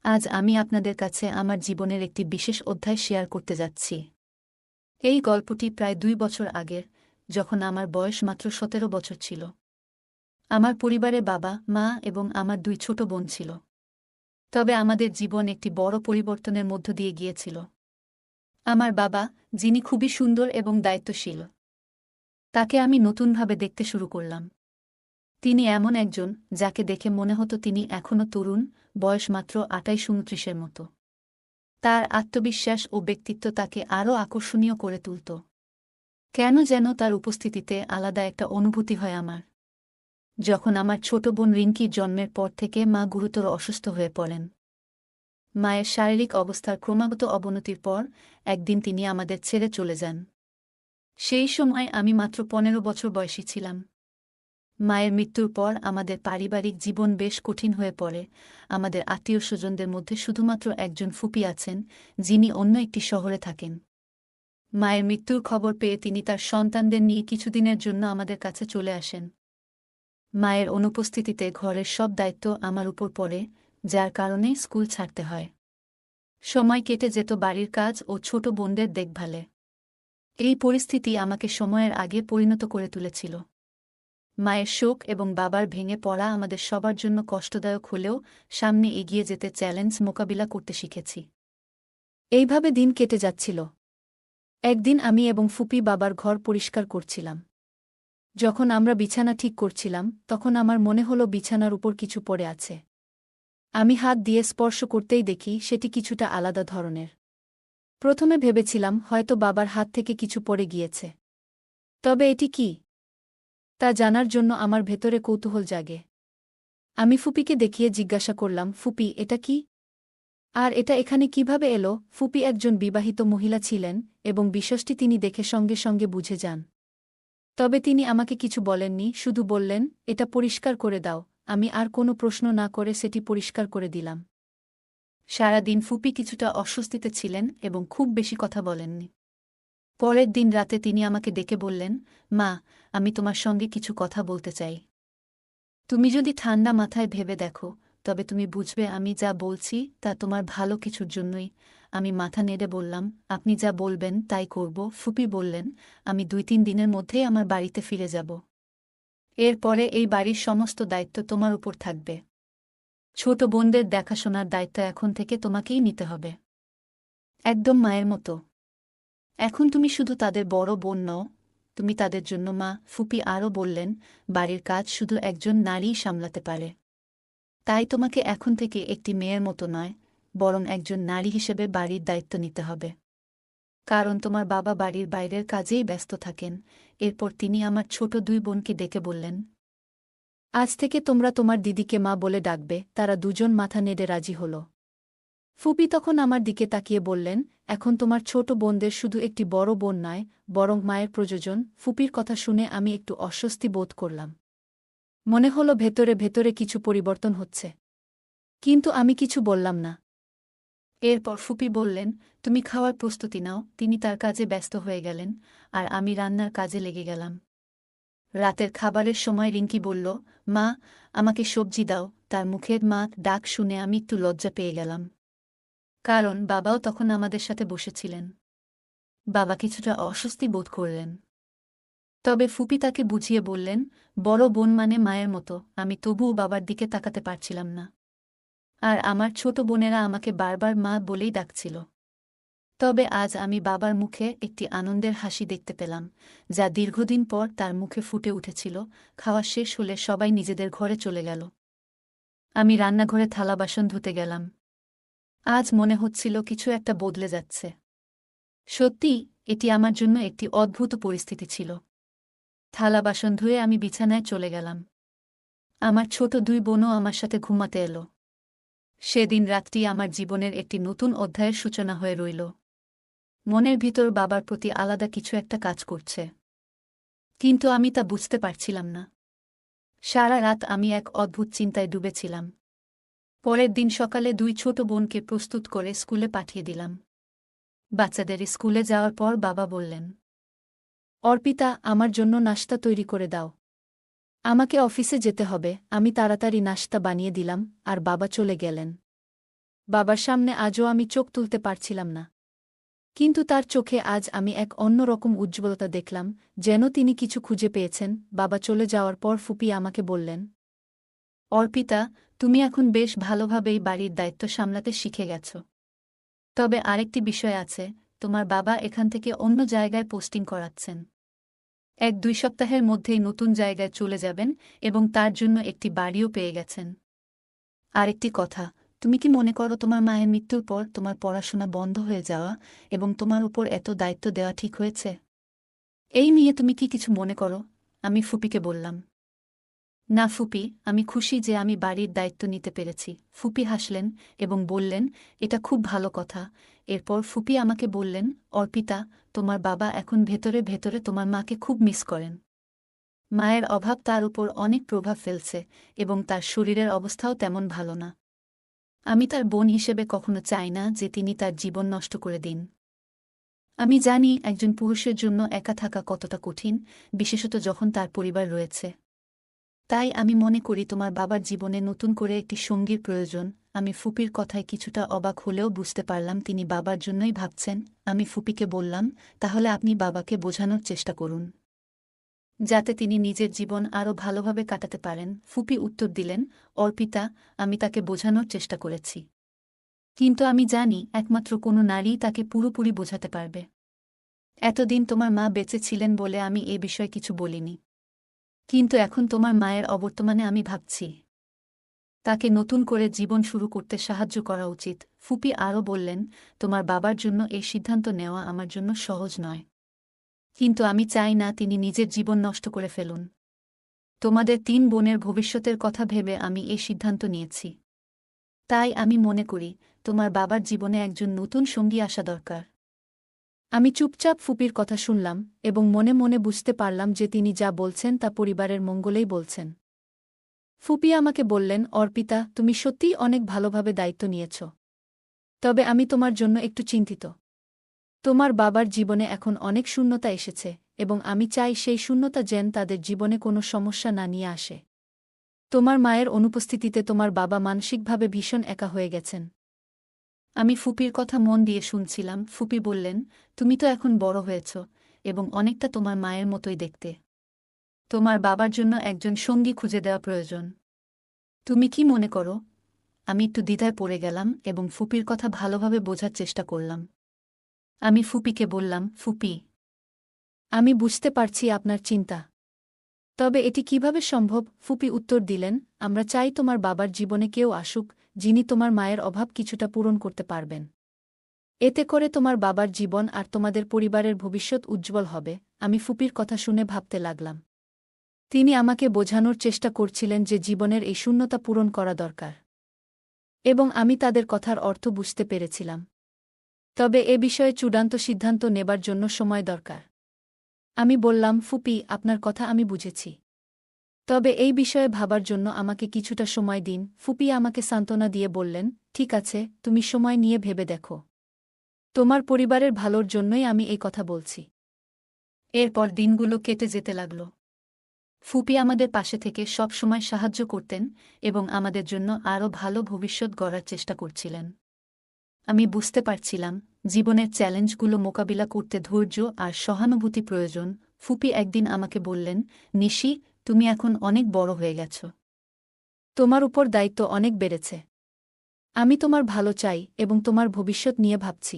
আজ আমি আপনাদের কাছে আমার জীবনের একটি বিশেষ অধ্যায় শেয়ার করতে যাচ্ছি। এই গল্পটি প্রায় ২ বছর আগের, যখন আমার বয়স মাত্র ১৭ বছর ছিল। আমার পরিবারে বাবা, মা এবং আমার ২ ছোট বোন ছিল। তবে আমাদের জীবন একটি বড় পরিবর্তনের মধ্য দিয়ে গিয়েছিল। আমার বাবা, যিনি খুবই সুন্দর এবং দায়িত্বশীল, তাকে আমি নতুনভাবে দেখতে শুরু করলাম। তিনি এমন একজন যাকে দেখে মনে হতো তিনি এখনও তরুণ, বয়স মাত্র ২৮-২৯-এর মতো। তার আত্মবিশ্বাস ও ব্যক্তিত্ব তাকে আরও আকর্ষণীয় করে তুলত। কেন যেন তার উপস্থিতিতে আলাদা একটা অনুভূতি হয় আমার। যখন আমার ছোট বোন রিঙ্কির জন্মের পর থেকে মা গুরুতর অসুস্থ হয়ে পড়েন। মায়ের শারীরিক অবস্থার ক্রমাগত অবনতির পর একদিন তিনি আমাদের ছেড়ে চলে যান। সেই সময় আমি মাত্র ১৫ বছর বয়সী ছিলাম। মায়ের মৃত্যুর পর আমাদের পারিবারিক জীবন বেশ কঠিন হয়ে পড়ে। আমাদের আত্মীয়স্বজনদের মধ্যে শুধুমাত্র একজন ফুপি আছেন, যিনি অন্য একটি শহরে থাকেন। মায়ের মৃত্যুর খবর পেয়ে তিনি তার সন্তানদের নিয়ে কিছুদিনের জন্য আমাদের কাছে চলে আসেন। মায়ের অনুপস্থিতিতে ঘরের সব দায়িত্ব আমার উপর পড়ে, যার কারণে স্কুল ছাড়তে হয়। সময় কেটে যেত বাড়ির কাজ ও ছোট বোনদের দেখভালে। এই পরিস্থিতি আমাকে সময়ের আগে পরিণত করে তুলেছিল। মায়ের শোক এবং বাবার ভেঙে পড়া আমাদের সবার জন্য কষ্টদায়ক হলেও সামনে এগিয়ে যেতে চ্যালেঞ্জ মোকাবিলা করতে শিখেছি। এইভাবে দিন কেটে যাচ্ছিল। একদিন আমি এবং ফুপি বাবার ঘর পরিষ্কার করছিলাম। যখন আমরা বিছানা ঠিক করছিলাম, তখন আমার মনে হলো বিছানার উপর কিছু পড়ে আছে। আমি হাত দিয়ে স্পর্শ করতেই দেখি সেটি কিছুটা আলাদা ধরনের। প্রথমে ভেবেছিলাম হয়তো বাবার হাত থেকে কিছু পড়ে গিয়েছে। তবে এটি কি, তা জানার জন্য আমার ভেতরে কৌতূহল জাগে। আমি ফুপিকে দেখিয়ে জিজ্ঞাসা করলাম, ফুপি, এটা কি? আর এটা এখানে কিভাবে এলো? ফুপি একজন বিবাহিত মহিলা ছিলেন এবং বিষয়টি তিনি দেখে সঙ্গে সঙ্গে বুঝে যান। তবে তিনি আমাকে কিছু বলেননি, শুধু বললেন, এটা পরিষ্কার করে দাও। আমি আর কোনো প্রশ্ন না করে সেটি পরিষ্কার করে দিলাম। সারাদিন ফুপি কিছুটা অস্বস্তিতে ছিলেন এবং খুব বেশি কথা বলেননি। পরের দিন রাতে তিনি আমাকে ডেকে বললেন, মা, আমি তোমার সঙ্গে কিছু কথা বলতে চাই। তুমি যদি ঠান্ডা মাথায় ভেবে দেখো, তবে তুমি বুঝবে আমি যা বলছি তা তোমার ভালো কিছুর জন্যই। আমি মাথা নেড়ে বললাম, আপনি যা বলবেন তাই করব। ফুপি বললেন, আমি ২-৩ দিনের মধ্যেই আমার বাড়িতে ফিরে যাব। এরপরে এই বাড়ির সমস্ত দায়িত্ব তোমার উপর থাকবে। ছোট বোনদের দেখাশোনার দায়িত্ব এখন থেকে তোমাকেই নিতে হবে, একদম মায়ের মতো। এখন তুমি শুধু তাদের বড় বোন নও, তুমি তাদের জন্য মা। ফুপি আরও বললেন, বাড়ির কাজ শুধু একজন নারীই সামলাতে পারে। তাই তোমাকে এখন থেকে একটি মেয়ের মতো নয়, বরং একজন নারী হিসেবে বাড়ির দায়িত্ব নিতে হবে। কারণ তোমার বাবা বাড়ির বাইরের কাজেই ব্যস্ত থাকেন। এরপর তিনি আমার ছোট ২ বোনকে ডেকে বললেন, আজ থেকে তোমরা তোমার দিদিকে মা বলে ডাকবে। তারা দুজন মাথা নেড়ে রাজি হল। ফুপি তখন আমার দিকে তাকিয়ে বললেন, এখন তোমার ছোট বোনদের শুধু একটি বড় বোন নয়, বরং মায়ের প্রয়োজন। ফুপির কথা শুনে আমি একটু অস্বস্তি বোধ করলাম। মনে হলো ভেতরে ভেতরে কিছু পরিবর্তন হচ্ছে। কিন্তু আমি কিছু বললাম না। এরপর ফুপি বললেন, তুমি খাওয়ার প্রস্তুতি নাও। তিনি তার কাজে ব্যস্ত হয়ে গেলেন, আর আমি রান্নার কাজে লেগে গেলাম। রাতের খাবারের সময় রিঙ্কি বলল, মা, আমাকে সবজি দাও। তার মুখের মা ডাক শুনে আমি একটু লজ্জা পেয়ে গেলাম। কারণ বাবাও তখন আমাদের সাথে বসেছিলেন। বাবা কিছুটা অস্বস্তি বোধ করলেন। তবে ফুপি তাকে বুঝিয়ে বললেন, বড় বোন মানে মায়ের মতো। আমি তবুও বাবার দিকে তাকাতে পারছিলাম না। আর আমার ছোট বোনেরা আমাকে বারবার মা বলেই ডাকছিল। তবে আজ আমি বাবার মুখে একটি আনন্দের হাসি দেখতে পেলাম, যা দীর্ঘদিন পর তার মুখে ফুটে উঠেছিল। খাওয়া শেষ হলে সবাই নিজেদের ঘরে চলে গেল। আমি রান্নাঘরে থালা বাসন ধুতে গেলাম। আজ মনে হচ্ছিল কিছু একটা বদলে যাচ্ছে। সত্যি, এটি আমার জন্য একটি অদ্ভুত পরিস্থিতি ছিল। থালা বাসন ধুয়ে আমি বিছানায় চলে গেলাম। আমার ছোট ২ বোনও আমার সাথে ঘুমাতে এলো। সেদিন রাতটি আমার জীবনের একটি নতুন অধ্যায়ের সূচনা হয়ে রইল। মনের ভিতর বাবার প্রতি আলাদা কিছু একটা কাজ করছে, কিন্তু আমি তা বুঝতে পারছিলাম না। সারা রাত আমি এক অদ্ভুত চিন্তায় ডুবেছিলাম। পরের দিন সকালে ২ ছোট বোনকে প্রস্তুত করে স্কুলে পাঠিয়ে দিলাম। বাচ্চাদের স্কুলে যাওয়ার পর বাবা বললেন, অর্পিতা, আমার জন্য নাশতা তৈরি করে দাও। আমাকে অফিসে যেতে হবে। আমি তাড়াতাড়ি নাশতা বানিয়ে দিলাম, আর বাবা চলে গেলেন। বাবার সামনে আজও আমি চোখ তুলতে পারছিলাম না। কিন্তু তার চোখে আজ আমি এক অন্যরকম উজ্জ্বলতা দেখলাম, যেন তিনি কিছু খুঁজে পেয়েছেন। বাবা চলে যাওয়ার পর ফুপি আমাকে বললেন, অর্পিতা, তুমি এখন বেশ ভালোভাবেই বাড়ির দায়িত্ব সামলাতে শিখে গেছ। তবে আরেকটি বিষয় আছে, তোমার বাবা এখান থেকে অন্য জায়গায় পোস্টিং করাচ্ছেন। 1-2 সপ্তাহের মধ্যেই নতুন জায়গায় চলে যাবেন এবং তার জন্য একটি বাড়িও পেয়ে গেছেন। আরেকটি কথা, তুমি কি মনে করো তোমার মায়ের মৃত্যুর পর তোমার পড়াশোনা বন্ধ হয়ে যাওয়া এবং তোমার উপর এত দায়িত্ব দেওয়া ঠিক হয়েছে? এই নিয়ে তুমি কি কিছু মনে করো? আমি ফুপিকে বললাম। না ফুপি, আমি খুশি যে আমি বাড়ির দায়িত্ব নিতে পেরেছি। ফুপি হাসলেন এবং বললেন, এটা খুব ভালো কথা। এরপর ফুপি আমাকে বললেন, অর্পিতা, তোমার বাবা এখন ভেতরে ভেতরে তোমার মাকে খুব মিস করেন। মায়ের অভাব তার উপর অনেক প্রভাব ফেলছে এবং তার শরীরের অবস্থাও তেমন ভালো না। আমি তার বোন হিসেবে কখনো চাই না যে তিনি তার জীবন নষ্ট করে দিন। আমি জানি একজন পুরুষের জন্য একা থাকা কতটা কঠিন, বিশেষত যখন তার পরিবার রয়েছে। তাই আমি মনে করি তোমার বাবার জীবনে নতুন করে একটি সঙ্গীর প্রয়োজন। আমি ফুপির কথায় কিছুটা অবাক হলেও বুঝতে পারলাম তিনি বাবার জন্যই ভাবছেন। আমি ফুপিকে বললাম, তাহলে আপনি বাবাকে বোঝানোর চেষ্টা করুন, যাতে তিনি নিজের জীবন আরও ভালোভাবে কাটাতে পারেন। ফুপি উত্তর দিলেন, অর্পিতা, আমি তাকে বোঝানোর চেষ্টা করেছি। কিন্তু আমি জানি একমাত্র কোনো নারীই তাকে পুরোপুরি বোঝাতে পারবে। এতদিন তোমার মা বেঁচে ছিলেন বলে আমি এ বিষয়ে কিছু বলিনি। কিন্তু এখন তোমার মায়ের অবর্তমানে আমি ভাবছি তাকে নতুন করে জীবন শুরু করতে সাহায্য করা উচিত। ফুপি আরও বললেন, তোমার বাবার জন্য এই সিদ্ধান্ত নেওয়া আমার জন্য সহজ নয়। কিন্তু আমি চাই না তিনি নিজের জীবন নষ্ট করে ফেলুন। তোমাদের 3 বোনের ভবিষ্যতের কথা ভেবে আমি এই সিদ্ধান্ত নিয়েছি। তাই আমি মনে করি তোমার বাবার জীবনে একজন নতুন সঙ্গী আসা দরকার। আমি চুপচাপ ফুপির কথা শুনলাম এবং মনে মনে বুঝতে পারলাম যে তিনি যা বলছেন তা পরিবারের মঙ্গলেই বলছেন। ফুপি আমাকে বললেন, অর্পিতা, তুমি সত্যিই অনেক ভালোভাবে দায়িত্ব নিয়েছ। তবে আমি তোমার জন্য একটু চিন্তিত। তোমার বাবার জীবনে এখন অনেক শূন্যতা এসেছে এবং আমি চাই সেই শূন্যতা যেন তাদের জীবনে কোনো সমস্যা না নিয়ে আসে। তোমার মায়ের অনুপস্থিতিতে তোমার বাবা মানসিকভাবে ভীষণ একা হয়ে গেছেন। আমি ফুপির কথা মন দিয়ে শুনছিলাম। ফুপি বললেন, তুমি তো এখন বড় হয়েছ এবং অনেকটা তোমার মায়ের মতোই দেখতে। তোমার বাবার জন্য একজন সঙ্গী খুঁজে দেওয়া প্রয়োজন। তুমি কি মনে করো? আমি একটু দ্বিধায় পড়ে গেলাম এবং ফুপির কথা ভালোভাবে বোঝার চেষ্টা করলাম। আমি ফুপিকে বললাম, ফুপি, আমি বুঝতে পারছি আপনার চিন্তা। তবে এটি কিভাবে সম্ভব? ফুপি উত্তর দিলেন, আমরা চাই তোমার বাবার জীবনে কেউ আসুক যিনি তোমার মায়ের অভাব কিছুটা পূরণ করতে পারবেন। এতে করে তোমার বাবার জীবন আর তোমাদের পরিবারের ভবিষ্যৎ উজ্জ্বল হবে। আমি ফুপির কথা শুনে ভাবতে লাগলাম। তিনি আমাকে বোঝানোর চেষ্টা করছিলেন যে জীবনের এই শূন্যতা পূরণ করা দরকার। এবং আমি তাদের কথার অর্থ বুঝতে পেরেছিলাম। তবে এ বিষয়ে চূড়ান্ত সিদ্ধান্ত নেবার জন্য সময় দরকার। আমি বললাম, ফুপি, আপনার কথা আমি বুঝেছি। তবে এই বিষয়ে ভাবার জন্য আমাকে কিছুটা সময় দিন। ফুপি আমাকে সান্ত্বনা দিয়ে বললেন, ঠিক আছে, তুমি সময় নিয়ে ভেবে দেখো। তোমার পরিবারের ভালোর জন্যই আমি এই কথা বলছি। এরপর দিনগুলো কেটে যেতে লাগল। ফুপি আমাদের পাশে থেকে সব সময় সাহায্য করতেন এবং আমাদের জন্য আরও ভালো ভবিষ্যৎ গড়ার চেষ্টা করছিলেন। আমি বুঝতে পারছিলাম জীবনের চ্যালেঞ্জগুলো মোকাবিলা করতে ধৈর্য আর সহানুভূতি প্রয়োজন। ফুপি একদিন আমাকে বললেন, নিশি, তুমি এখন অনেক বড় হয়ে গেছ। তোমার উপর দায়িত্ব অনেক বেড়েছে। আমি তোমার ভালো চাই এবং তোমার ভবিষ্যৎ নিয়ে ভাবছি।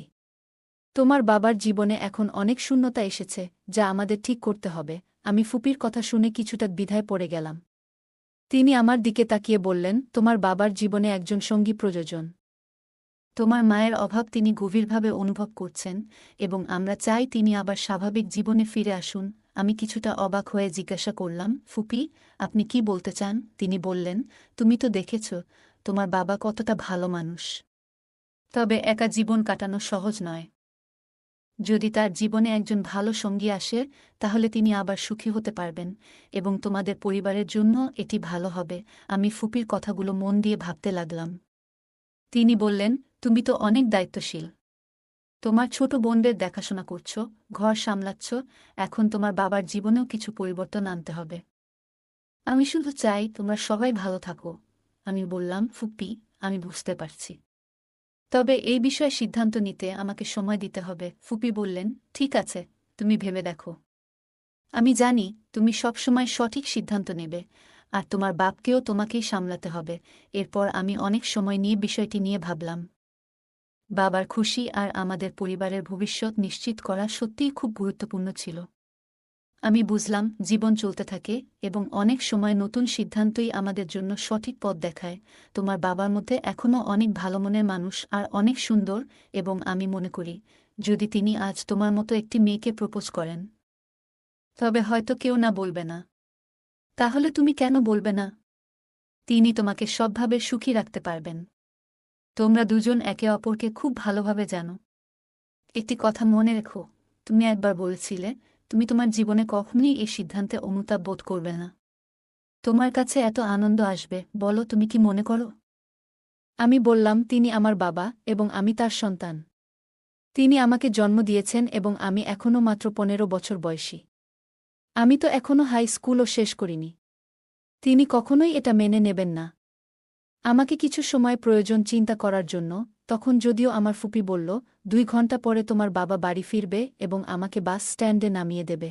তোমার বাবার জীবনে এখন অনেক শূন্যতা এসেছে যা আমাদের ঠিক করতে হবে। আমি ফুপির কথা শুনে কিছুটা দ্বিধায় পড়ে গেলাম। তিনি আমার দিকে তাকিয়ে বললেন, তোমার বাবার জীবনে একজন সঙ্গী প্রয়োজন। তোমার মায়ের অভাব তিনি গভীরভাবে অনুভব করছেন এবং আমরা চাই তিনি আবার স্বাভাবিক জীবনে ফিরে আসুন। আমি কিছুটা অবাক হয়ে জিজ্ঞাসা করলাম, ফুপি, আপনি কি বলতে চান? তিনি বললেন, তুমি তো দেখেছ তোমার বাবা কতটা ভালো মানুষ। তবে একা জীবন কাটানো সহজ নয়। যদি তার জীবনে একজন ভালো সঙ্গী আসে তাহলে তিনি আবার সুখী হতে পারবেন এবং তোমাদের পরিবারের জন্য এটি ভালো হবে। আমি ফুপির কথাগুলো মন দিয়ে ভাবতে লাগলাম। তিনি বললেন, তুমি তো অনেক দায়িত্বশীল। তোমার ছোট বোনদের দেখাশোনা করছ, ঘর সামলাচ্ছ, এখন তোমার বাবার জীবনেও কিছু পরিবর্তন আনতে হবে। আমি শুধু চাই তোমরা সবাই ভালো থাকো। আমি বললাম, ফুপি, আমি বুঝতে পারছি। তবে এই বিষয়ে সিদ্ধান্ত নিতে আমাকে সময় দিতে হবে। ফুপি বললেন, ঠিক আছে, তুমি ভেবে দেখো। আমি জানি তুমি সবসময় সঠিক সিদ্ধান্ত নেবে, আর তোমার বাপকেও তোমাকেই সামলাতে হবে। এরপর আমি অনেক সময় নিয়ে বিষয়টি নিয়ে ভাবলাম। বাবার খুশি আর আমাদের পরিবারের ভবিষ্যৎ নিশ্চিত করা সত্যিই খুব গুরুত্বপূর্ণ ছিল। আমি বুঝলাম জীবন চলতে থাকে এবং অনেক সময় নতুন সিদ্ধান্তই আমাদের জন্য সঠিক পথ দেখায়। তোমার বাবার মধ্যে এখনও অনেক ভালো মনের মানুষ আর অনেক সুন্দর, এবং আমি মনে করি যদি তিনি আজ তোমার মতো একটি মেয়েকে প্রপোজ করেন, তবে হয়তো কেউ না বলবে না। তাহলে তুমি কেন বলবে না? তিনি তোমাকে সবভাবে সুখী রাখতে পারবেন। তোমরা দুজন একে অপরকে খুব ভালোভাবে জানো। একটি কথা মনে রেখো, তুমি একবার বলেছিলে তুমি তোমার জীবনে কখনোই এই সিদ্ধান্তে অনুতাপ বোধ করবে না। তোমার কাছে এত আনন্দ আসবে, বলো তুমি কি মনে করো? আমি বললাম, তিনি আমার বাবা এবং আমি তার সন্তান। তিনি আমাকে জন্ম দিয়েছেন এবং আমি এখনও মাত্র 15 বছর বয়সী। আমি তো এখনও হাই স্কুলও শেষ করিনি। তিনি কখনোই এটা মেনে নেবেন না। আমাকে কিছু সময় প্রয়োজন চিন্তা করার জন্য। তখন যদিও আমার ফুপি বলল, 2 ঘন্টা পরে তোমার বাবা বাড়ি ফিরবে এবং আমাকে বাস স্ট্যান্ডে নামিয়ে দেবে।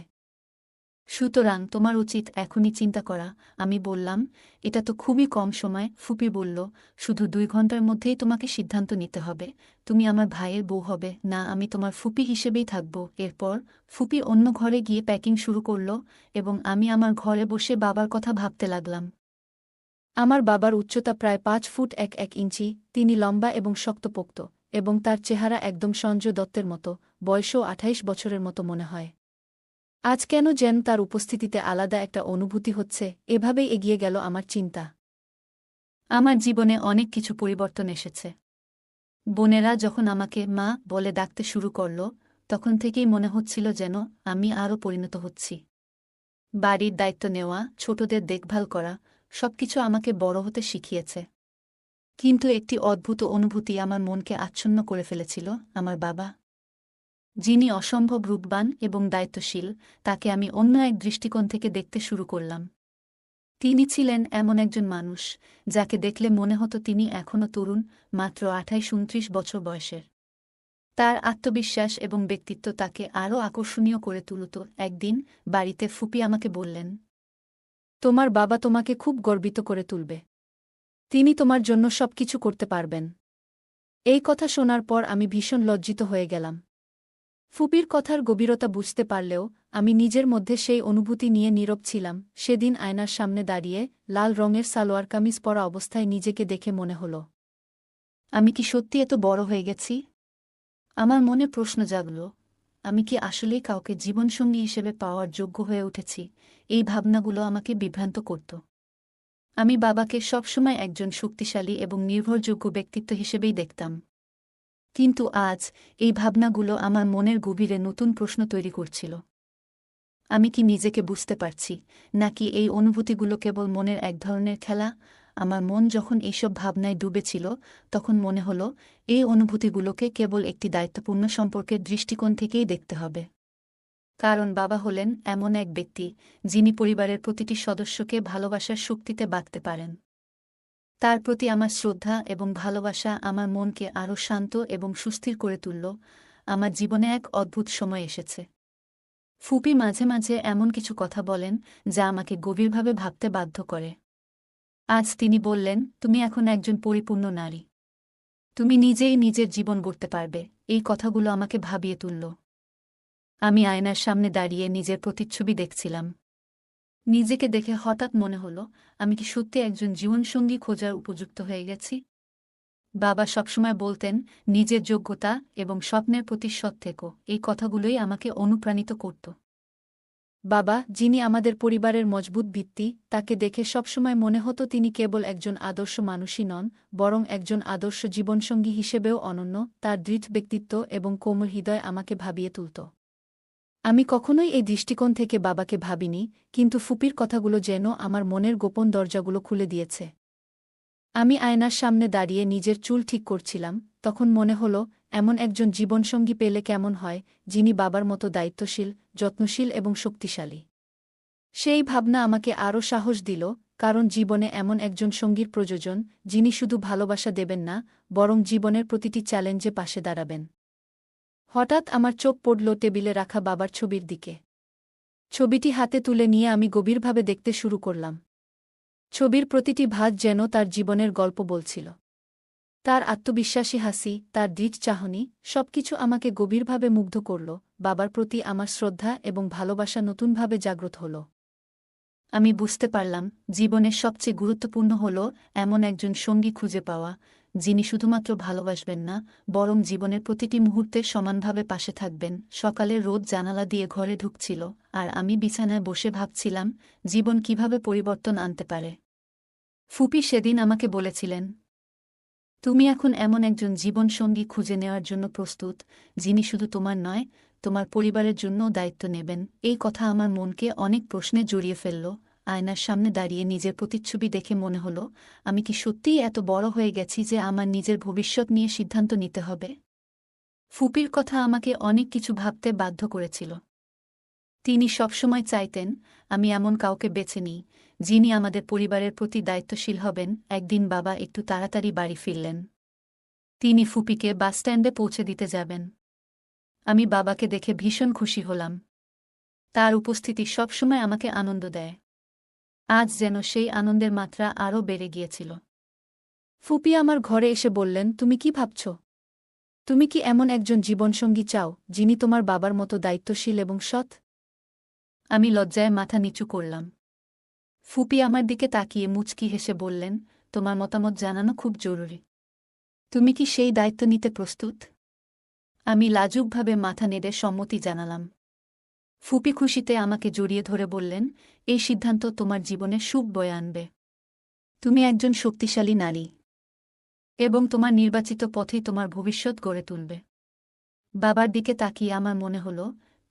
সুতরাং তোমার উচিত এখনই চিন্তা করা। আমি বললাম, এটা তো খুবই কম সময়। ফুপি বলল, শুধু 2 ঘন্টার মধ্যেই তোমাকে সিদ্ধান্ত নিতে হবে। তুমি আমার ভাইয়ের বউ হবে না, আমি তোমার ফুপি হিসেবেই থাকব। এরপর ফুপি অন্য ঘরে গিয়ে প্যাকিং শুরু করল এবং আমি আমার ঘরে বসে বাবার কথা ভাবতে লাগলাম। আমার বাবার উচ্চতা প্রায় 5 ফুট 1 ইঞ্চি, তিনি লম্বা এবং শক্তপোক্ত, এবং তার চেহারা একদম সঞ্জয় দত্তের মতো, বয়সও 28 বছরের মতো মনে হয়। আজ কেন যেন তার উপস্থিতিতে আলাদা একটা অনুভূতি হচ্ছে। এভাবেই এগিয়ে গেল আমার চিন্তা। আমার জীবনে অনেক কিছু পরিবর্তন এসেছে। বোনেরা যখন আমাকে মা বলে ডাকতে শুরু করল, তখন থেকেই মনে হচ্ছিল যেন আমি আরও পরিণত হচ্ছি। বাড়ির দায়িত্ব নেওয়া, ছোটদের দেখভাল করা, সবকিছু আমাকে বড় হতে শিখিয়েছে। কিন্তু একটি অদ্ভুত অনুভূতি আমার মনকে আচ্ছন্ন করে ফেলেছিল। আমার বাবা, যিনি অসম্ভব রূপবান এবং দায়িত্বশীল, তাকে আমি অন্য এক দৃষ্টিকোণ থেকে দেখতে শুরু করলাম। তিনি ছিলেন এমন একজন মানুষ যাকে দেখলে মনে হতো তিনি এখনও তরুণ, মাত্র 28-29 বছর বয়সের। তার আত্মবিশ্বাস এবং ব্যক্তিত্ব তাকে আরও আকর্ষণীয় করে তুলত। একদিন বাড়িতে ফুপি আমাকে বললেন, তোমার বাবা তোমাকে খুব গর্বিত করে তুলবে। তিনি তোমার জন্য সবকিছু করতে পারবেন। এই কথা শোনার পর আমি ভীষণ লজ্জিত হয়ে গেলাম। ফুপির কথার গভীরতা বুঝতে পারলেও আমি নিজের মধ্যে সেই অনুভূতি নিয়ে নীরব ছিলাম। সেদিন আয়নার সামনে দাঁড়িয়ে লাল রঙের সালোয়ার কামিজ পরা অবস্থায় নিজেকে দেখে মনে হল, আমি কি সত্যি এত বড় হয়ে গেছি? আমার মনে প্রশ্ন জাগল, আমি কি আসলেই কাউকে জীবনসঙ্গী হিসেবে পাওয়ার যোগ্য হয়ে উঠেছি? এই ভাবনাগুলো আমাকে বিভ্রান্ত করত। আমি বাবাকে সবসময় একজন শক্তিশালী এবং নির্ভরযোগ্য ব্যক্তিত্ব হিসেবেই দেখতাম। কিন্তু আজ এই ভাবনাগুলো আমার মনের গভীরে নতুন প্রশ্ন তৈরি করছিল। আমি কি নিজেকে বুঝতে পারছি, নাকি এই অনুভূতিগুলো কেবল মনের এক ধরনের খেলা? আমার মন যখন এইসব ভাবনায় ডুবেছিল, তখন মনে হল এই অনুভূতিগুলোকে কেবল একটি দায়িত্বপূর্ণ সম্পর্কের দৃষ্টিকোণ থেকেই দেখতে হবে। কারণ বাবা হলেন এমন এক ব্যক্তি যিনি পরিবারের প্রতিটি সদস্যকে ভালোবাসার শক্তিতে বাঁধতে পারেন। তার প্রতি আমার শ্রদ্ধা এবং ভালোবাসা আমার মনকে আরও শান্ত এবং সুস্থির করে তুলল। আমার জীবনে এক অদ্ভুত সময় এসেছে। ফুপি মাঝে মাঝে এমন কিছু কথা বলেন যা আমাকে গভীরভাবে ভাবতে বাধ্য করে। আজ তিনি বললেন, তুমি এখন একজন পরিপূর্ণ নারী। তুমি নিজেই নিজের জীবন গড়তে পারবে। এই কথাগুলো আমাকে ভাবিয়ে তুলল। আমি আয়নার সামনে দাঁড়িয়ে নিজের প্রতিচ্ছবি দেখছিলাম। নিজেকে দেখে হঠাৎ মনে হল, আমি কি সত্যি একজন জীবনসঙ্গী খোঁজার উপযুক্ত হয়ে গেছি? বাবা সবসময় বলতেন, নিজের যোগ্যতা এবং স্বপ্নের প্রতি সৎ থেকো। এই কথাগুলোই আমাকে অনুপ্রাণিত করত। বাবা, যিনি আমাদের পরিবারের মজবুত ভিত্তি, তাকে দেখে সবসময় মনে হতো তিনি কেবল একজন আদর্শ মানুষই নন, বরং একজন আদর্শ জীবনসঙ্গী হিসেবেও অনন্য। তার দৃঢ় ব্যক্তিত্ব এবং কোমল হৃদয় আমাকে ভাবিয়ে তুলত। আমি কখনোই এই দৃষ্টিকোণ থেকে বাবাকে ভাবিনি, কিন্তু ফুপির কথাগুলো যেন আমার মনের গোপন দরজাগুলো খুলে দিয়েছে। আমি আয়নার সামনে দাঁড়িয়ে নিজের চুল ঠিক করছিলাম, তখন মনে হল, এমন একজন জীবনসঙ্গী পেলে কেমন হয়, যিনি বাবার মতো দায়িত্বশীল, যত্নশীল এবং শক্তিশালী। সেই ভাবনা আমাকে আরও সাহস দিল, কারণ জীবনে এমন একজন সঙ্গীর প্রয়োজন যিনি শুধু ভালোবাসা দেবেন না, বরং জীবনের প্রতিটি চ্যালেঞ্জে পাশে দাঁড়াবেন। হঠাৎ আমার চোখ পড়ল টেবিলে রাখা বাবার ছবির দিকে। ছবিটি হাতে তুলে নিয়ে আমি গভীরভাবে দেখতে শুরু করলাম। ছবির প্রতিটি ভাঁজ যেন তার জীবনের গল্প বলছিল। তার আত্মবিশ্বাসী হাসি, তার দৃঢ় চাহনি, সবকিছু আমাকে গভীরভাবে মুগ্ধ করল। বাবার প্রতি আমার শ্রদ্ধা এবং ভালোবাসা নতুনভাবে জাগ্রত হল। আমি বুঝতে পারলাম, জীবনের সবচেয়ে গুরুত্বপূর্ণ হল এমন একজন সঙ্গী খুঁজে পাওয়া, যিনি শুধুমাত্র ভালোবাসবেন না, বরং জীবনের প্রতিটি মুহূর্তে সমানভাবে পাশে থাকবেন। সকালে রোদ জানালা দিয়ে ঘরে ঢুকছিল, আর আমি বিছানায় বসে ভাবছিলাম, জীবন কিভাবে পরিবর্তন আনতে পারে। ফুপি সেদিন আমাকে বলেছিলেন, তুমি এখন এমন একজন জীবনসঙ্গী খুঁজে নেওয়ার জন্য প্রস্তুত, যিনি শুধু তোমার নয়, তোমার পরিবারের জন্যও দায়িত্ব নেবেন। এই কথা আমার মনকে অনেক প্রশ্নে জড়িয়ে ফেলল। আয়নার সামনে দাঁড়িয়ে নিজের প্রতিচ্ছবি দেখে মনে হলো, আমি কি সত্যিই এত বড় হয়ে গেছি যে আমার নিজের ভবিষ্যৎ নিয়ে সিদ্ধান্ত নিতে হবে? ফুপির কথা আমাকে অনেক কিছু ভাবতে বাধ্য করেছিল। তিনি সবসময় চাইতেন আমি এমন কাউকে বেছে নিই, যিনি আমাদের পরিবারের প্রতি দায়িত্বশীল হবেন। একদিন বাবা একটু তাড়াতাড়ি বাড়ি ফিরলেন। তিনি ফুপিকে বাসস্ট্যান্ডে পৌঁছে দিতে যাবেন। আমি বাবাকে দেখে ভীষণ খুশি হলাম। তার উপস্থিতি সবসময় আমাকে আনন্দ দেয়। আজ যেন সেই আনন্দের মাত্রা আরও বেড়ে গিয়েছিল। ফুপি আমার ঘরে এসে বললেন, তুমি কি ভাবছ? তুমি কি এমন একজন জীবনসঙ্গী চাও, যিনি তোমার বাবার মতো দায়িত্বশীল এবং সৎ? আমি লজ্জায় মাথা নিচু করলাম। ফুপি আমার দিকে তাকিয়ে মুচকি হেসে বললেন, তোমার মতামত জানানো খুব জরুরি। তুমি কি সেই দায়িত্ব নিতে প্রস্তুত? আমি লাজুকভাবে মাথা নেড়ে সম্মতি জানালাম। ফুপি খুশিতে আমাকে জড়িয়ে ধরে বললেন, এই সিদ্ধান্ত তোমার জীবনে সুখ বয়ে আনবে। তুমি একজন শক্তিশালী নারী, এবং তোমার নির্বাচিত পথেই তোমার ভবিষ্যৎ গড়ে তুলবে। বাবার দিকে তাকিয়ে আমার মনে হল,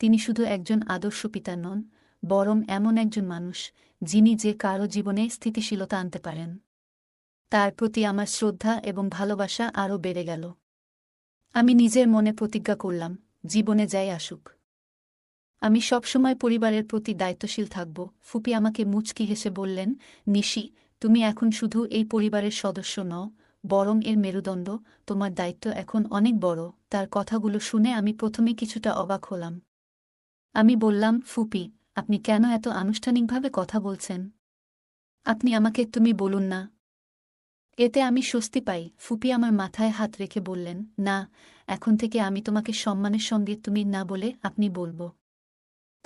তিনি শুধু একজন আদর্শ পিতা নন, বরং এমন একজন মানুষ, যিনি যে কারো জীবনে স্থিতিশীলতা আনতে পারেন। তার প্রতি আমার শ্রদ্ধা এবং ভালোবাসা আরও বেড়ে গেল। আমি নিজের মনে প্রতিজ্ঞা করলাম, জীবনে যাই আসুক, আমি সবসময় পরিবারের প্রতি দায়িত্বশীল থাকব। ফুপি আমাকে মুচকি হেসে বললেন, নিশি, তুমি এখন শুধু এই পরিবারের সদস্য নও, বরং এর মেরুদণ্ড। তোমার দায়িত্ব এখন অনেক বড়। তার কথাগুলো শুনে আমি প্রথমে কিছুটা অবাক হলাম। আমি বললাম, ফুপি, আপনি কেন এত আনুষ্ঠানিকভাবে কথা বলছেন? আপনি আমাকে তুমি বলুন না। এতে আমি স্বস্তি পাই। ফুপি আমার মাথায় হাত রেখে বললেন, না, এখন থেকে আমি তোমাকে সম্মানের সঙ্গে তুমি না বলে আপনি বলবো।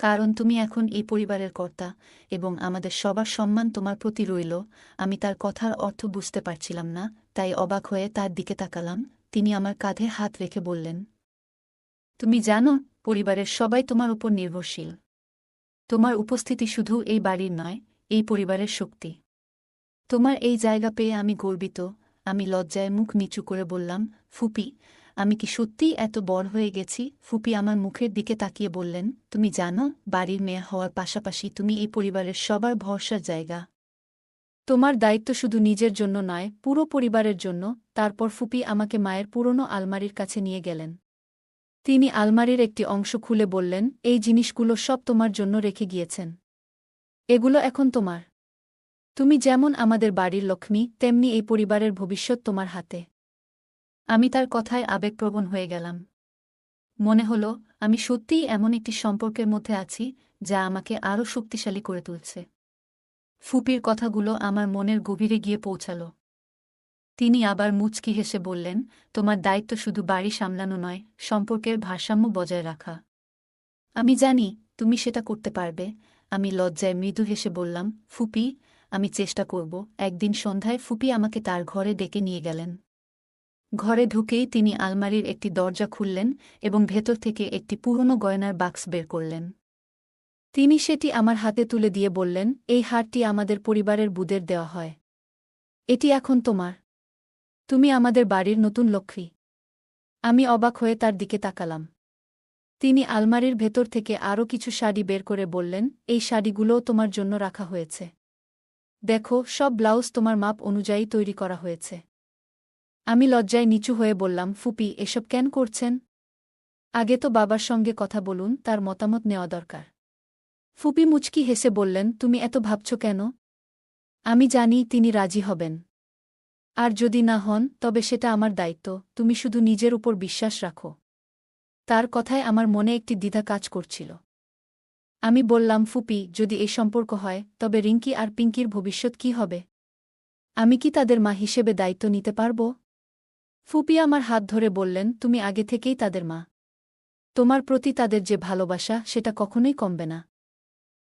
কারণ তুমি এখন এই পরিবারের কর্তা, এবং আমাদের সবার সম্মান তোমার প্রতি রইল। আমি তার কথার অর্থ বুঝতে পারছিলাম না, তাই অবাক হয়ে তার দিকে তাকালাম। তিনি আমার কাঁধে হাত রেখে বললেন, তুমি জানো, পরিবারের সবাই তোমার উপর নির্ভরশীল। তোমার উপস্থিতি শুধু এই বাড়ির নয়, এই পরিবারের শক্তি। তোমার এই জায়গা পেয়ে আমি গর্বিত। আমি লজ্জায় মুখ নিচু করে বললাম, ফুপি, আমি কি সত্যিই এত বড় হয়ে গেছি? ফুপি আমার মুখের দিকে তাকিয়ে বললেন, তুমি জানো, বাড়ির মেয়ে হওয়ার পাশাপাশি তুমি এই পরিবারের সবার ভরসার জায়গা। তোমার দায়িত্ব শুধু নিজের জন্য নয়, পুরো পরিবারের জন্য। তারপর ফুপি আমাকে মায়ের পুরনো আলমারির কাছে নিয়ে গেলেন। তিনি আলমারির একটি অংশ খুলে বললেন, এই জিনিসগুলো সব তোমার জন্য রেখে গিয়েছেন। এগুলো এখন তোমার। তুমি যেমন আমাদের বাড়ির লক্ষ্মী, তেমনি এই পরিবারের ভবিষ্যৎ তোমার হাতে। আমি তার কথায় আবেগপ্রবণ হয়ে গেলাম। মনে হল, আমি সত্যিই এমন একটি সম্পর্কের মধ্যে আছি, যা আমাকে আরও শক্তিশালী করে তুলছে। ফুপির কথাগুলো আমার মনের গভীরে গিয়ে পৌঁছাল। তিনি আবার মুচকি হেসে বললেন, তোমার দায়িত্ব শুধু বাড়ি সামলানো নয়, সম্পর্কের ভারসাম্য বজায় রাখা। আমি জানি, তুমি সেটা করতে পারবে। আমি লজ্জায় মৃদু হেসে বললাম, ফুপি, আমি চেষ্টা করব। একদিন সন্ধ্যায় ফুপি আমাকে তার ঘরে ডেকে নিয়ে গেলেন। ঘরে ঢুকেই তিনি আলমারির একটি দরজা খুললেন এবং ভেতর থেকে একটি পুরনো গয়নার বাক্স বের করলেন। তিনি সেটি আমার হাতে তুলে দিয়ে বললেন, এই হারটি আমাদের পরিবারের বুদের দেওয়া হয়। এটি এখন তোমার। তুমি আমাদের বাড়ির নতুন লক্ষ্মী। আমি অবাক হয়ে তার দিকে তাকালাম। তিনি আলমারির ভেতর থেকে আরও কিছু শাড়ি বের করে বললেন, এই শাড়িগুলোও তোমার জন্য রাখা হয়েছে। দেখো, সব ব্লাউজ তোমার মাপ অনুযায়ী তৈরি করা হয়েছে। আমি লজ্জায় নিচু হয়ে বললাম, ফুপি, এসব কেন করছেন? আগে তো বাবার সঙ্গে কথা বলুন, তার মতামত নেওয়া দরকার। ফুপি মুচকি হেসে বললেন, তুমি এত ভাবছ কেন? আমি জানি তিনি রাজি হবেন। আর যদি না হন তবে সেটা আমার দায়িত্ব, তুমি শুধু নিজের উপর বিশ্বাস রাখো। তার কথায় আমার মনে একটি দ্বিধা কাজ করছিল। আমি বললাম, ফুপি, যদি এই সম্পর্ক হয় তবে রিঙ্কি আর পিঙ্কির ভবিষ্যৎ কি হবে? আমি কি তাদের মা হিসেবে দায়িত্ব নিতে পারব? ফুপি আমার হাত ধরে বললেন, তুমি আগে থেকেই তাদের মা। তোমার প্রতি তাদের যে ভালোবাসা সেটা কখনোই কমবে না।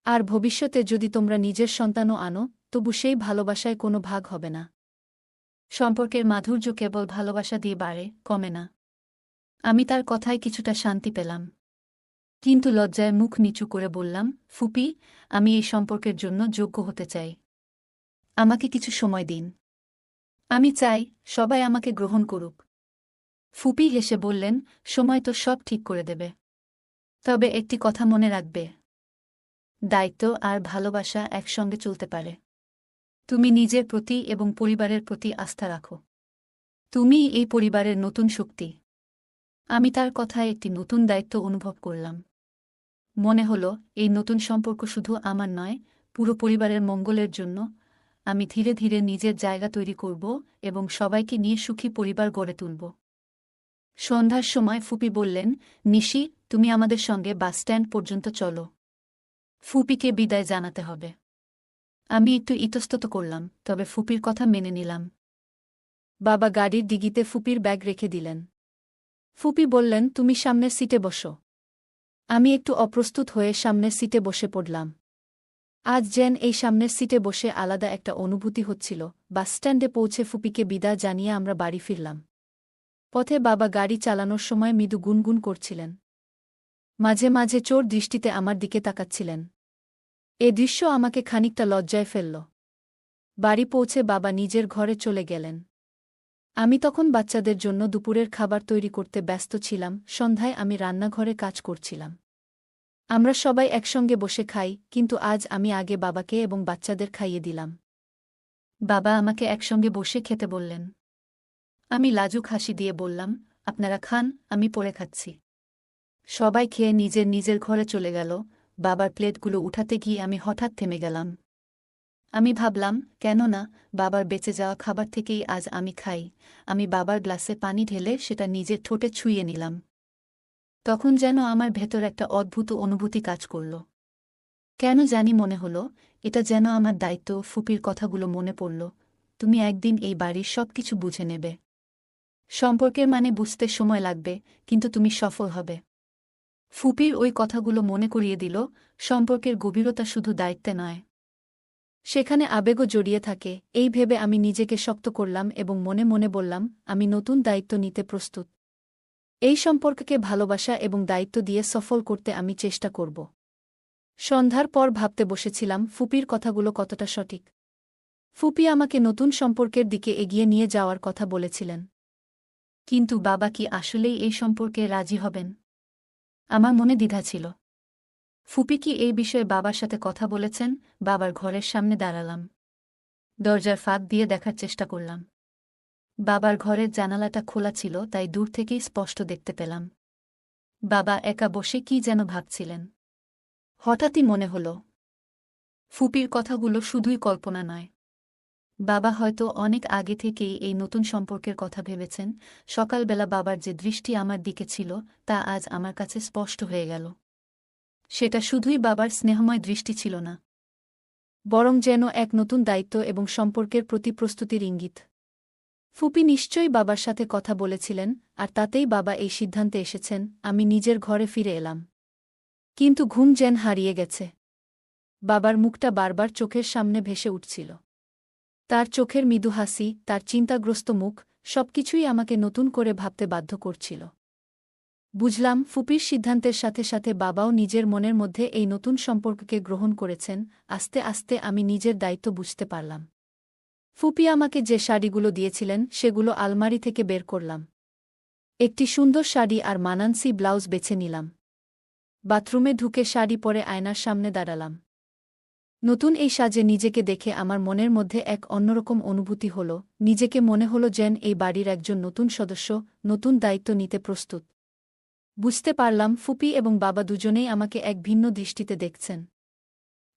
আর ভবিষ্যতে যদি তোমরা নিজের সন্তানও আনো তবু সেই ভালোবাসায় কোনো ভাগ হবে না। সম্পর্কের মাধুর্য কেবল ভালোবাসা দিয়ে বাড়ে, কমে না। আমি তার কথায় কিছুটা শান্তি পেলাম। কিন্তু লজ্জায় মুখ নিচু করে বললাম, ফুপি, আমি এই সম্পর্কের জন্য যোগ্য হতে চাই। আমাকে কিছু সময় দিন। আমি চাই সবাই আমাকে গ্রহণ করুক। ফুপি হেসে বললেন, সময় তো সব ঠিক করে দেবে। তবে একটি কথা মনে রাখবে, দায়িত্ব আর ভালোবাসা একসঙ্গে চলতে পারে। তুমি নিজের প্রতি এবং পরিবারের প্রতি আস্থা রাখো। তুমিই এই পরিবারের নতুন শক্তি। আমি তার কথায় একটি নতুন দায়িত্ব অনুভব করলাম। মনে হল এই নতুন সম্পর্ক শুধু আমার নয়, পুরো পরিবারের মঙ্গলের জন্য। আমি ধীরে ধীরে নিজের জায়গা তৈরি করব এবং সবাইকে নিয়ে সুখী পরিবার গড়ে তুলব। সন্ধ্যার সময় ফুপি বললেন, নিশি, তুমি আমাদের সঙ্গে বাসস্ট্যান্ড পর্যন্ত চলো। ফুপিকে বিদায় জানাতে হবে। আমি একটু ইতস্তত করলাম, তবে ফুপির কথা মেনে নিলাম। বাবা গাড়ির ডিগিতে ফুপির ব্যাগ রেখে দিলেন। ফুপি বললেন, তুমি সামনের সিটে বসো। আমি একটু অপ্রস্তুত হয়ে সামনের সিটে বসে পড়লাম। আজ যেন এই সামনের সিটে বসে আলাদা একটা অনুভূতি হচ্ছিল। বাসস্ট্যান্ডে পৌঁছে ফুপিকে বিদায় জানিয়ে আমরা বাড়ি ফিরলাম। পথে বাবা গাড়ি চালানোর সময় মৃদু গুনগুন করছিলেন। মাঝে মাঝে চোর দৃষ্টিতে আমার দিকে তাকাচ্ছিলেন। এ দৃশ্য আমাকে খানিকটা লজ্জায় ফেলল। বাড়ি পৌঁছে বাবা নিজের ঘরে চলে গেলেন। আমি তখন বাচ্চাদের জন্য দুপুরের খাবার তৈরি করতে ব্যস্ত ছিলাম। সন্ধ্যায় আমি রান্নাঘরে কাজ করছিলাম। আমরা সবাই একসঙ্গে বসে খাই, কিন্তু আজ আমি আগে বাবাকে এবং বাচ্চাদের খাইয়ে দিলাম। বাবা আমাকে একসঙ্গে বসে খেতে বললেন। আমি লাজুক হাসি দিয়ে বললাম, আপনারা খান, আমি পরে খাচ্ছি। সবাই খেয়ে নিজের নিজের ঘরে চলে গেল। বাবার প্লেটগুলো উঠাতে গিয়ে আমি হঠাৎ থেমে গেলাম। আমি ভাবলাম, কেন না, বাবার বেঁচে যাওয়া খাবার থেকেই আজ আমি খাই। আমি বাবার গ্লাসে পানি ঢেলে সেটা নিজের ঠোঁটে ছুঁয়ে নিলাম। তখন যেন আমার ভেতর একটা অদ্ভুত অনুভূতি কাজ করল। কেন জানি মনে হল, এটা যেন আমার দায়িত্ব। ফুপির কথাগুলো মনে পড়ল, তুমি একদিন এই বাড়ির সবকিছু বুঝে নেবে। সম্পর্কের মানে বুঝতে সময় লাগবে, কিন্তু তুমি সফল হবে। ফুপির ওই কথাগুলো মনে করিয়ে দিল, সম্পর্কের গভীরতা শুধু দায়িত্বে নয়, সেখানে আবেগও জড়িয়ে থাকে। এই ভেবে আমি নিজেকে শক্ত করলাম এবং মনে মনে বললাম, আমি নতুন দায়িত্ব নিতে প্রস্তুত। এই সম্পর্ককে ভালোবাসা এবং দায়িত্ব দিয়ে সফল করতে আমি চেষ্টা করব। সন্ধ্যার পর ভাবতে বসেছিলাম, ফুপির কথাগুলো কতটা সঠিক। ফুপি আমাকে নতুন সম্পর্কের দিকে এগিয়ে নিয়ে যাওয়ার কথা বলেছিলেন। কিন্তু বাবা কি আসলেই এই সম্পর্কে রাজি হবেন? আমার মনে দ্বিধা ছিল। ফুপি কি এই বিষয়ে বাবার সাথে কথা বলেছেন? বাবার ঘরের সামনে দাঁড়ালাম। দরজার ফাঁক দিয়ে দেখার চেষ্টা করলাম। বাবার ঘরের জানালাটা খোলা ছিল, তাই দূর থেকেই স্পষ্ট দেখতে পেলাম। বাবা একা বসে কি যেন ভাবছিলেন। হঠাৎই মনে হল, ফুপির কথাগুলো শুধুই কল্পনা নয়। বাবা হয়তো অনেক আগে থেকেই এই নতুন সম্পর্কের কথা ভেবেছেন। সকালবেলা বাবার যে দৃষ্টি আমার দিকে ছিল তা আজ আমার কাছে স্পষ্ট হয়ে গেল। সেটা শুধুই বাবার স্নেহময় দৃষ্টি ছিল না, বরং যেন এক নতুন দায়িত্ব এবং সম্পর্কের প্রতি প্রস্তুতির ইঙ্গিত। ফুপি নিশ্চয়ই বাবার সাথে কথা বলেছিলেন, আর তাতেই বাবা এই সিদ্ধান্তে এসেছেন। আমি নিজের ঘরে ফিরে এলাম, কিন্তু ঘুম যেন হারিয়ে গেছে। বাবার মুখটা বারবার চোখের সামনে ভেসে উঠছিল। তার চোখের মৃদু হাসি, তার চিন্তাগ্রস্ত মুখ, সবকিছুই আমাকে নতুন করে ভাবতে বাধ্য করছিল। বুঝলাম, ফুপির সিদ্ধান্তের সাথে সাথে বাবাও নিজের মনের মধ্যে এই নতুন সম্পর্ককে গ্রহণ করেছেন। আস্তে আস্তে আমি নিজের দায়িত্ব বুঝতে পারলাম। ফুপি আমাকে যে শাড়িগুলো দিয়েছিলেন সেগুলো আলমারি থেকে বের করলাম। একটি সুন্দর শাড়ি আর মানানসি ব্লাউজ বেছে নিলাম। বাথরুমে ঢুকে শাড়ি পরে আয়নার সামনে দাঁড়ালাম। নতুন এই সাজে নিজেকে দেখে আমার মনের মধ্যে এক অন্যরকম অনুভূতি হল। নিজেকে মনে হল যেন এই বাড়ির একজন নতুন সদস্য, নতুন দায়িত্ব নিতে প্রস্তুত। বুঝতে পারলাম, ফুপি এবং বাবা দুজনেই আমাকে এক ভিন্ন দৃষ্টিতে দেখছেন।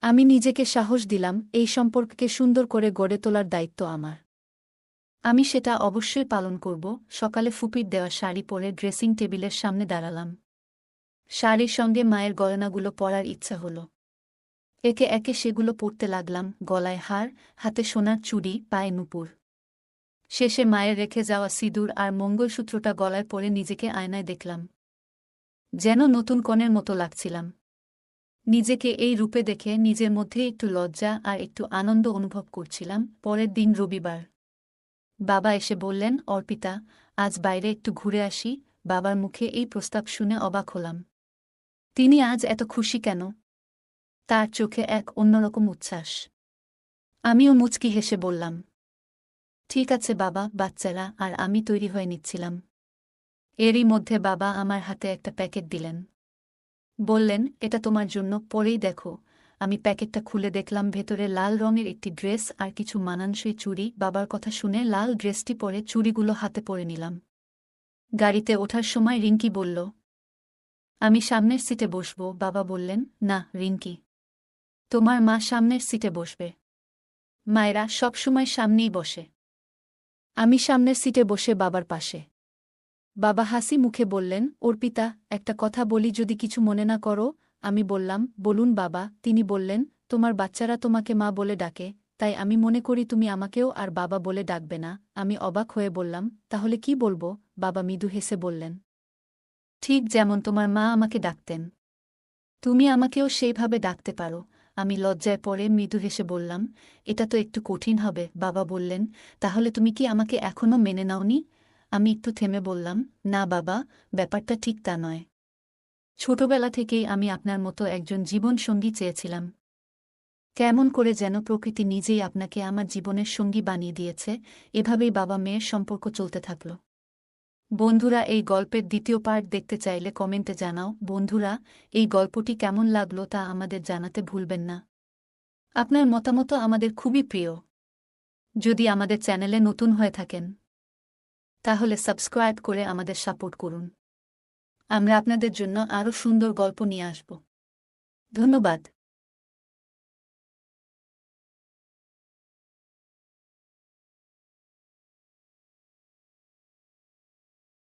আমি নিজেকে সাহস দিলাম, এই সম্পর্ককে সুন্দর করে গড়ে তোলার দায়িত্ব আমার। আমি সেটা অবশ্যই পালন করব। সকালে ফুপির দেওয়া শাড়ি পরে ড্রেসিং টেবিলের সামনে দাঁড়ালাম। শাড়ির সঙ্গে মায়ের গয়নাগুলো পরার ইচ্ছা হলো। একে একে সেগুলো পরতে লাগলাম, গলায় হার, হাতে সোনার চুড়ি, পায়ে নূপুর। শেষে মায়ের রেখে যাওয়া সিঁদুর আর মঙ্গলসূত্রটা গলায় পরে নিজেকে আয়নায় দেখলাম। যেন নতুন কনের মতো লাগছিলাম। নিজেকে এই রূপে দেখে নিজের মধ্যে একটু লজ্জা আর একটু আনন্দ অনুভব করছিলাম। পরের দিন রবিবার। বাবা এসে বললেন, অর্পিতা, আজ বাইরে একটু ঘুরে আসি। বাবার মুখে এই প্রস্তাব শুনে অবাক হলাম। তিনি আজ এত খুশি কেন? তার চোখে এক অন্যরকম উচ্ছ্বাস। আমিও মুচকি হেসে বললাম, ঠিক আছে বাবা, বাচ্চারা আর আমি তৈরি হয়ে নিচ্ছিলাম। এরই মধ্যে বাবা আমার হাতে একটা প্যাকেট দিলেন। বললেন, এটা তোমার জন্য, পরেই দেখো। আমি প্যাকেটটা খুলে দেখলাম ভেতরে লাল রঙের একটি ড্রেস আর কিছু মানানসই চুড়ি। বাবার কথা শুনে লাল ড্রেসটি পরে চুড়িগুলো হাতে পরে নিলাম। গাড়িতে ওঠার সময় রিঙ্কি বলল, আমি সামনের সিটে বসব। বাবা বললেন, না রিঙ্কি, তোমার মা সামনের সিটে বসবে। মায়েরা সবসময় সামনেই বসে। আমি সামনের সিটে বসে বাবার পাশে। বাবা হাসি মুখে বললেন, অর্পিতা, একটা কথা বলি, যদি কিছু মনে না করো। আমি বললাম, বলুন বাবা। তিনি বললেন, তোমার বাচ্চারা তোমাকে মা বলে ডাকে, তাই আমি মনে করি তুমি আমাকেও আর বাবা বলে ডাকবে না। আমি অবাক হয়ে বললাম, তাহলে কি বলবো? বাবা মৃদু হেসে বললেন, ঠিক যেমন তোমার মা আমাকে ডাকতেন, তুমি আমাকেও সেইভাবে ডাকতে পারো। আমি লজ্জায় পড়ে মৃদু হেসে বললাম, এটা তো একটু কঠিন হবে। বাবা বললেন, তাহলে তুমি কি আমাকে এখনও মেনে নাওনি? আমি একটু থেমে বললাম, না বাবা, ব্যাপারটা ঠিক তা নয়। ছোটবেলা থেকেই আমি আপনার মতো একজন জীবনসঙ্গী চেয়েছিলাম। কেমন করে যেন প্রকৃতি নিজেই আপনাকে আমার জীবনের সঙ্গী বানিয়ে দিয়েছে। এভাবেই বাবা মেয়ের সম্পর্ক চলতে থাকল। বন্ধুরা, এই গল্পের দ্বিতীয় পার্ট দেখতে চাইলে কমেন্টে জানাও। বন্ধুরা, এই গল্পটি কেমন লাগলো তা আমাদের জানাতে ভুলবেন না। আপনার মতামত আমাদের খুবই প্রিয়। যদি আমাদের চ্যানেলে নতুন হয়ে থাকেন, তাহলে সাবস্ক্রাইব করে আমাদের সাপোর্ট করুন। আমরা আপনাদের জন্য আরও সুন্দর গল্প নিয়ে আসব। ধন্যবাদ।